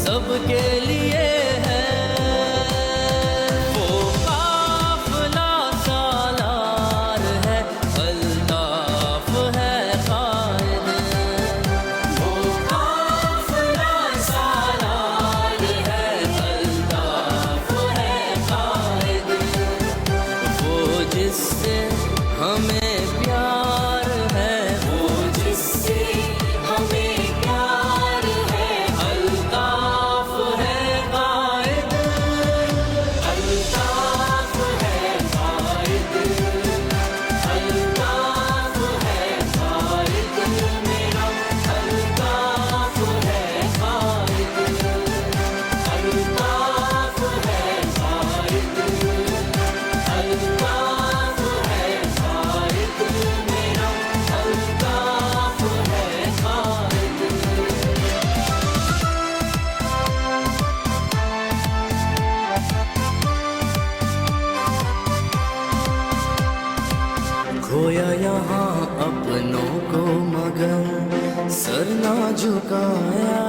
सबके लिए है। वो काफिला सालार है, अल्ताफ है कायद। वो काफिला सालार है, अल्ताफ है कायद। वो जिससे हमें प्यार है, वो जिससे हमें प्यार है, अल्ताफ है कायद। अल्ताफ है कायद, अल्ताफ है कायद मेरा, अल्ताफ है कायद। अल्ताफ है कायद, अल्ताफ है कायद मेरा, अल्ताफ है कायद। खोया यहाँ अपनों को मगर सर ना झुकाया।